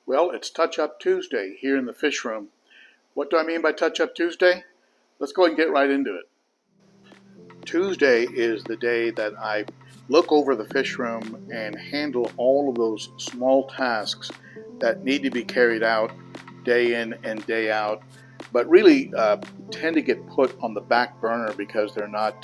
Well, it's Touch-Up Tuesday here in the fish room. What do I mean by Touch-Up Tuesday? Let's go ahead and get right into it. Tuesday is the day that I look over the fish room and handle all of those small tasks that need to be carried out day in and day out, but really tend to get put on the back burner because they're not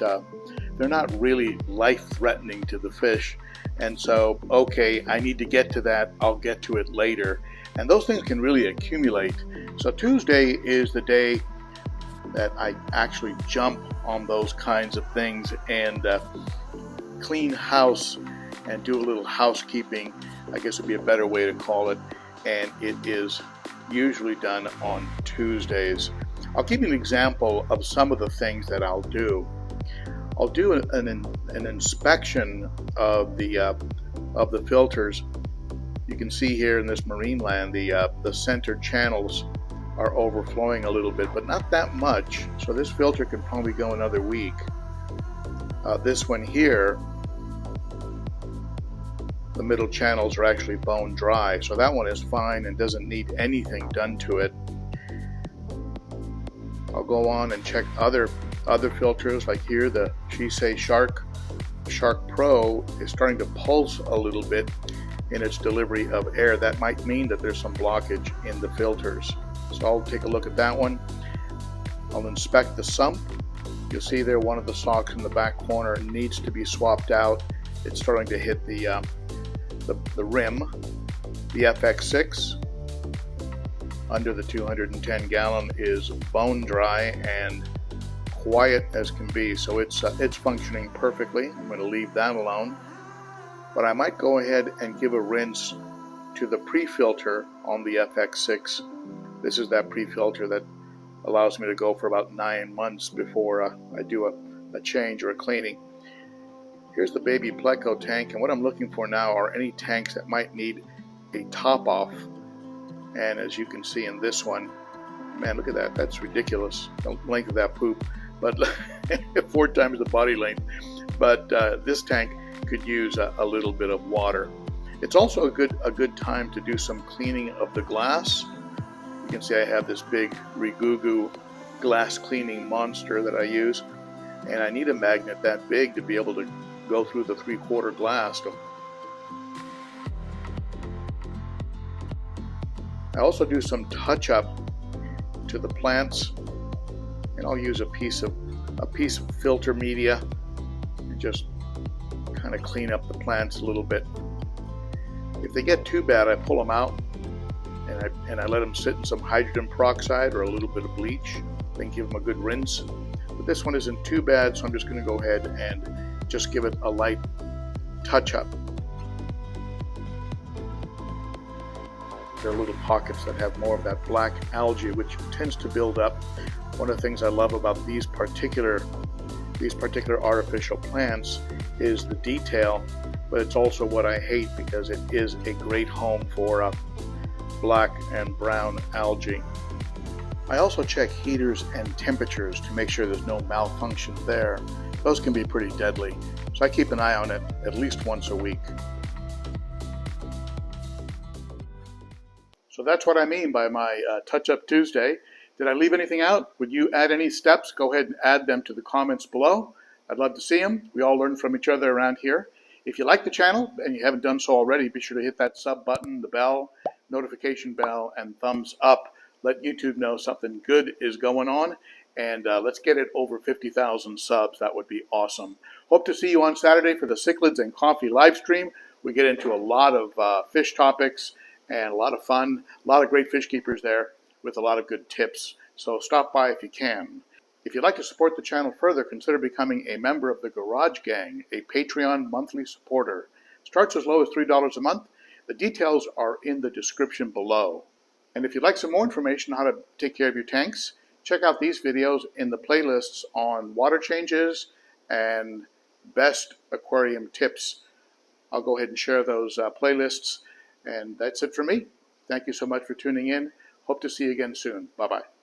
really life-threatening to the fish. And so, okay, I need to get to that. I'll get to it later. And those things can really accumulate. So Tuesday is the day that I actually jump on those kinds of things and clean house and do a little housekeeping, I guess would be a better way to call it. And it is usually done on Tuesdays. I'll give you an example of some of the things that I'll do. I'll do an inspection of the filters. You can see here in this marine land the center channels are overflowing a little bit, but not that much. So this filter can probably go another week. This one here, the middle channels are actually bone dry, so that one is fine and doesn't need anything done to it. I'll go on and check other filters, like here the Shark Pro is starting to pulse a little bit in its delivery of air. That might mean that there's some blockage in the filters. So I'll take a look at that one. I'll inspect the sump. You'll see there one of the socks in the back corner needs to be swapped out. It's starting to hit the rim. The FX6 under the 210 gallon is bone dry and quiet as can be, so it's functioning perfectly. I'm going to leave that alone, but I might go ahead and give a rinse to the pre-filter on the FX6. This is that pre-filter that allows me to go for about 9 months before I do a change or a cleaning. Here's the baby Pleco tank, and what I'm looking for now are any tanks that might need a top off. And as you can see in this one, man, look at that, that's ridiculous, the length of that poop, but 4 times the body length. But this tank could use a little bit of water. It's also a good time to do some cleaning of the glass. You can see I have this big Rigugu glass cleaning monster that I use, and I need a magnet that big to be able to go through the 3/4 glass. I also do some touch-up to the plants, and I'll use a piece of filter media and just kind of clean up the plants a little bit. If they get too bad, I pull them out and I let them sit in some hydrogen peroxide or a little bit of bleach, then give them a good rinse. But this one isn't too bad, so I'm just going to go ahead and just give it a light touch-up. There are little pockets that have more of that black algae, which tends to build up. One of the things I love about these particular artificial plants is the detail, but it's also what I hate because it is a great home for black and brown algae. I also check heaters and temperatures to make sure there's no malfunction there. Those can be pretty deadly, so I keep an eye on it at least once a week. So that's what I mean by my Touch-Up Tuesday. Did I leave anything out? Would you add any steps? Go ahead and add them to the comments below. I'd love to see them. We all learn from each other around here. If you like the channel and you haven't done so already, be sure to hit that sub button, the bell, notification bell, and thumbs up. Let YouTube know something good is going on, and let's get it over 50,000 subs. That would be awesome. Hope to see you on Saturday for the Cichlids and Coffee live stream. We get into a lot of fish topics and a lot of fun, a lot of great fish keepers there with a lot of good tips. So stop by if you can. If you'd like to support the channel further, consider becoming a member of the Garage Gang, a Patreon monthly supporter. Starts as low as $3 a month. The details are in the description below. And if you'd like some more information on how to take care of your tanks, check out these videos in the playlists on water changes and best aquarium tips. I'll go ahead and share those playlists. And that's it for me. Thank you so much for tuning in. Hope to see you again soon. Bye-bye.